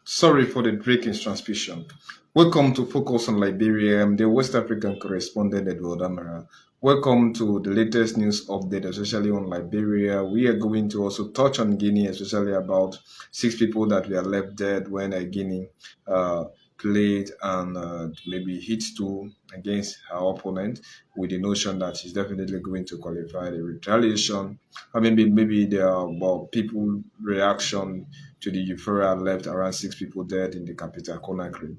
Sorry for the break in transmission. Welcome to Focus on Liberia. I'm the West African correspondent Edward Amara. Welcome to the latest news update, especially on Liberia. We are going to also touch on Guinea, especially about 6 people that were left dead when Guinea uh, played and maybe hit two against her opponent with the notion that she's definitely going to qualify the retaliation. Or maybe there are people reaction to the euphoria left around 6 people dead in the capital, Conakry.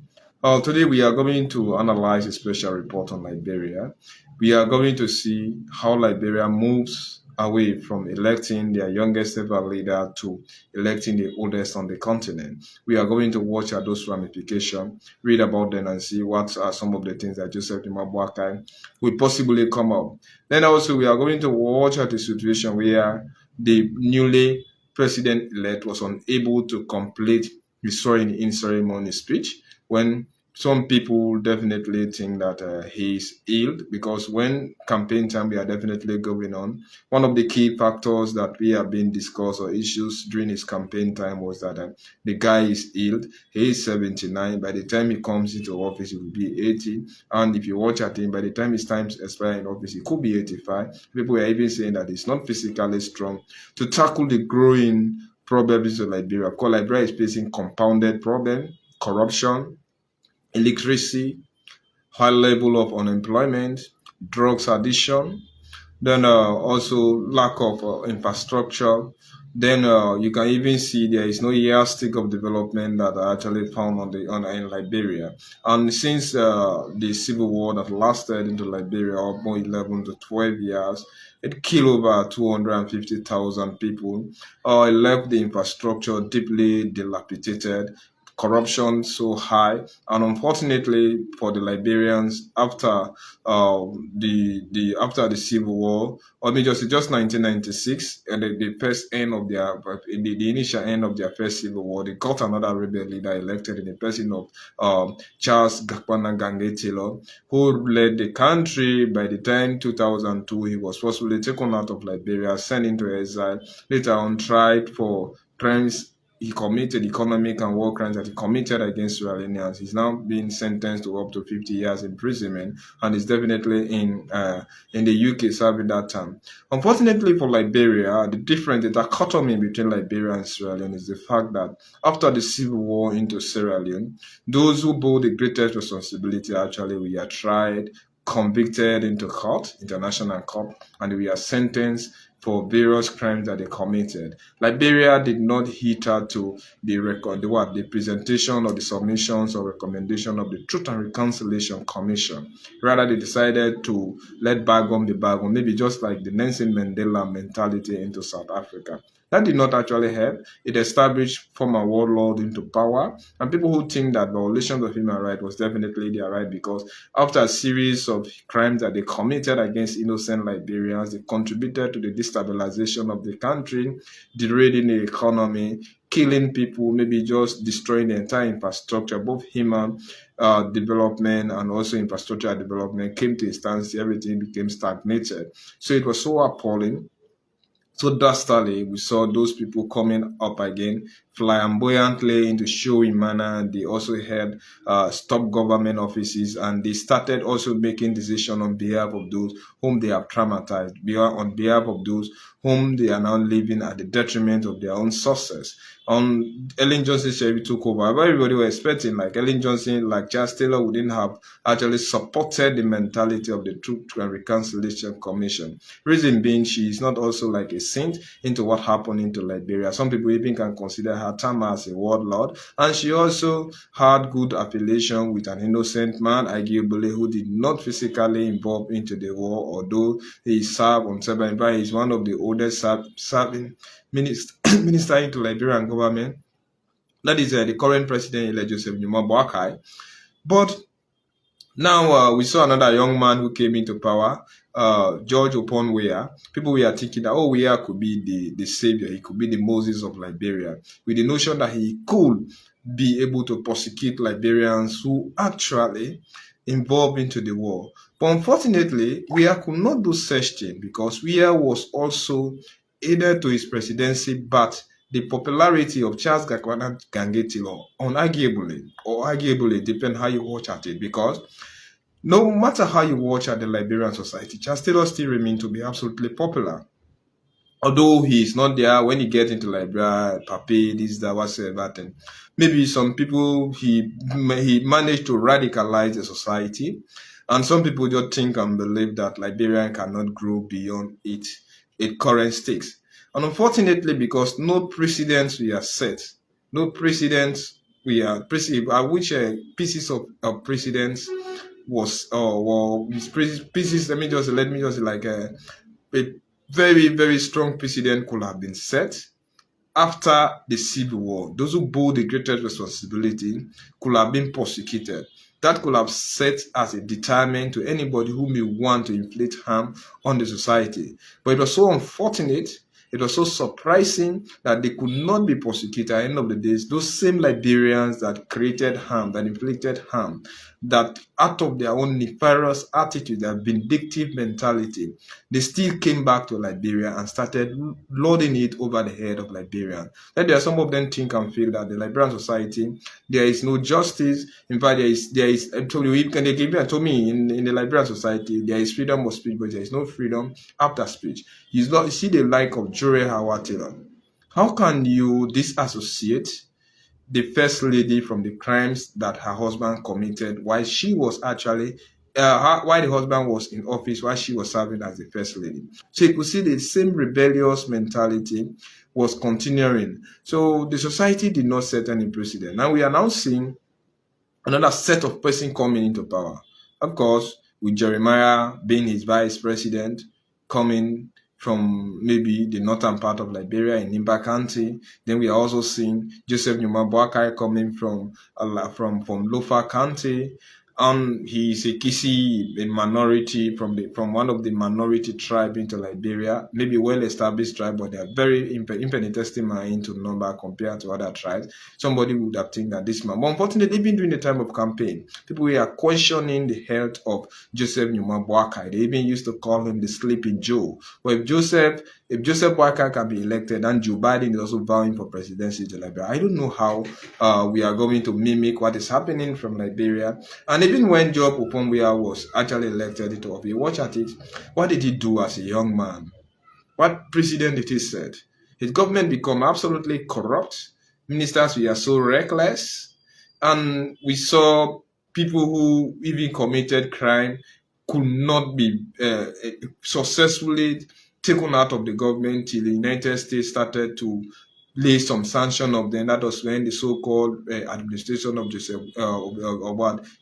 Today we are going to analyze a special report on Liberia. We are going to see how Liberia moves away from electing their youngest ever leader to electing the oldest on the continent. We are going to watch at those ramifications, read about them, and see what are some of the things that Joseph Imabwakai will possibly come up. Then also we are going to watch at the situation where the newly president-elect was unable to complete his swearing-in ceremony speech when some people definitely think that he's ill because when campaign time we are definitely going on, one of the key factors that we have been discussed or issues during his campaign time was that the guy is ill. He is 79. By the time he comes into office, he will be 80. And if you watch at him, by the time his time expires in office, he could be 85. People are even saying that he's not physically strong to tackle the growing problems of Liberia. Because Liberia is facing compounded problem, corruption, illiteracy, high level of unemployment, drugs addiction, then also lack of infrastructure. Then you can even see there is no yardstick of development that are actually found in Liberia. And since the civil war that lasted into Liberia about 11 to 12 years, it killed over 250,000 people. It left the infrastructure deeply dilapidated, corruption so high, and unfortunately for the Liberians, after after the civil war, or maybe just 1996, and the first end of their the initial end of their first civil war, they got another rebel leader elected in the person of Charles Gakwana Gange Taylor, who led the country. By the time 2002, he was forcibly taken out of Liberia, sent into exile, later on tried for crimes he committed, economic and war crimes that he committed against Sierra Leoneans. He's now being sentenced to up to 50 years imprisonment and is definitely in the UK serving that time. Unfortunately for Liberia, the dichotomy between Liberia and Sierra Leone is the fact that after the civil war into Sierra Leone, those who bore the greatest responsibility actually were tried, convicted into court, international court, and we are sentenced for various crimes that they committed. Liberia did not adhere to the presentation or the submissions or recommendation of the Truth and Reconciliation Commission. Rather, they decided to let bygone be bygone, maybe just like the Nelson Mandela mentality into South Africa. That did not actually help. It established former warlord into power, and people who think that violations of human rights was definitely their right because after a series of crimes that they committed against innocent Liberians, they contributed to the destabilization of the country, derailing the economy, killing people, maybe just destroying the entire infrastructure, both human development and also infrastructure development came to a standstill. Everything became stagnated. So it was so appalling. So dastardly, we saw those people coming up again flamboyantly into showy manner. They also had top government offices, and they started also making decisions on behalf of those whom they have traumatized, on behalf of those whom they are now living at the detriment of their own success. Ellen Johnson Chevy took over. Everybody was expecting like Ellen Johnson, like Charles Taylor wouldn't have actually supported the mentality of the Truth and Reconciliation Commission. Reason being, she is not also like a saint into what happened into Liberia. Some people even can consider her time as a warlord, and she also had good affiliation with an innocent man, arguably, who did not physically involve into the war, although he served on several. He is one of the oldest serving minister into Liberian government. That is the current president, Joseph Boakai. But now we saw another young man who came into power, George Oponweya. People were thinking that, oh, Weah could be the savior. He could be the Moses of Liberia, with the notion that he could be able to prosecute Liberians who actually involved into the war. But unfortunately, Weah could not do such thing because Weah was also aided to his presidency, but the popularity of Charles Gakwana Gangetilo, unarguably or arguably, depend how you watch at it, because no matter how you watch at the Liberian society, Charles Taylor still remains to be absolutely popular. Although he is not there when he gets into Liberia, Pape, this, that, whatsoever thing. Maybe some people he managed to radicalize the society, and some people just think and believe that Liberia cannot grow beyond its current stakes. And unfortunately, because no precedents we are set, no precedents we are which pieces of precedents was well pieces. Let me just like a very, very strong precedent could have been set after the Civil War. Those who bore the greatest responsibility could have been prosecuted. That could have set as a deterrent to anybody who may want to inflict harm on the society. But it was so unfortunate, it was so surprising that they could not be prosecuted at the end of the day. Those same Liberians that created harm, that inflicted harm, that out of their own nefarious attitude, their vindictive mentality, they still came back to Liberia and started lording it over the head of Liberians. Then there are some of them think and feel that the Liberian society, there is no justice. In fact, there is actually, told me in the Liberian society, there is freedom of speech, but there is no freedom after speech. You see the like of Jure Howard Taylor. How can you disassociate the first lady from the crimes that her husband committed while she was actually while the husband was in office, while she was serving as the first lady? So you could see the same rebellious mentality was continuing. So the society did not set any precedent. Now we are now seeing another set of person coming into power. Of course, with Jeremiah being his vice president, coming from maybe the northern part of Liberia in Nimba County. Then we are also seeing Joseph Nyuma Boakai coming from Lofa County. He's a Kisi, a minority from one of the minority tribe into Liberia, maybe well-established tribe, but they are very infinitesimally into number compared to other tribes. Somebody would have think that this man. But unfortunately, even during the time of campaign, people were questioning the health of Joseph Nyuma Boakai. They even used to call him the Sleeping Joe. But if Joseph Boakai can be elected and Joe Biden is also vowing for presidency to Liberia, I don't know how we are going to mimic what is happening from Liberia. And even when Joe Opombia was actually elected into office, watch at it. What did he do as a young man? What precedent did he set? His government become absolutely corrupt. Ministers were so reckless. And we saw people who even committed crime could not be successfully taken out of the government till the United States started to lay some sanction of them. That was when the so-called administration of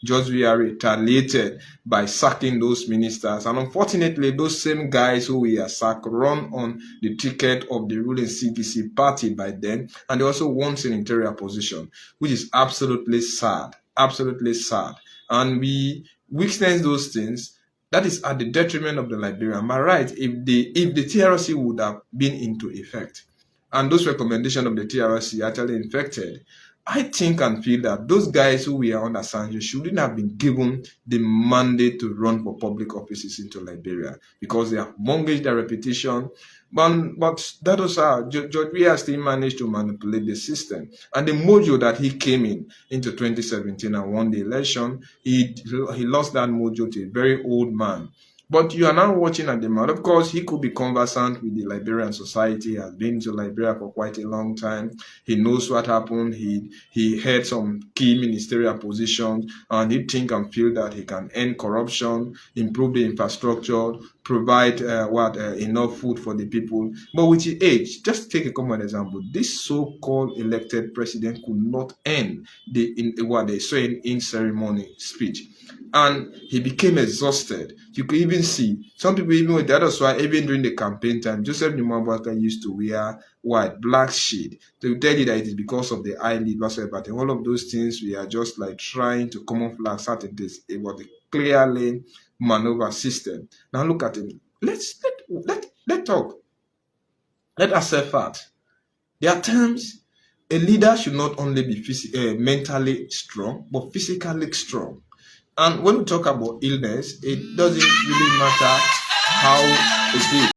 George Weah retaliated by sacking those ministers. And unfortunately, those same guys who were sacked run on the ticket of the ruling CDC party by then, and they also won senatorial position, which is absolutely sad. Absolutely sad. And we witness those things. That is at the detriment of the Liberian. Am I right? If the TRC would have been into effect, and those recommendations of the TRC actually infected, I think and feel that those guys who were under sanction shouldn't have been given the mandate to run for public offices into Liberia, because they have mortgaged their reputation. But that was how George Weah still managed to manipulate the system. And the mojo that he came into 2017 and won the election, he lost that mojo to a very old man. But you are now watching at the man. Of course, he could be conversant with the Liberian society. He has been to Liberia for quite a long time. He knows what happened. He had some key ministerial positions, and he think and feel that he can end corruption, improve the infrastructure, provide enough food for the people. But with his age, just take a common example. This so-called elected president could not end what they say in ceremony speech. And he became exhausted. You could even see some people, even with the other side, even during the campaign time, Joseph Nyuma used to wear black shade. They will tell you that it is because of the eyelid, but all of those things we are just like trying to camouflage certain things. It was a clearly maneuver system. Now look at it. Let's talk. Let us say fact. There are times a leader should not only be mentally strong, but physically strong. And when we talk about illness, it doesn't really matter how it is.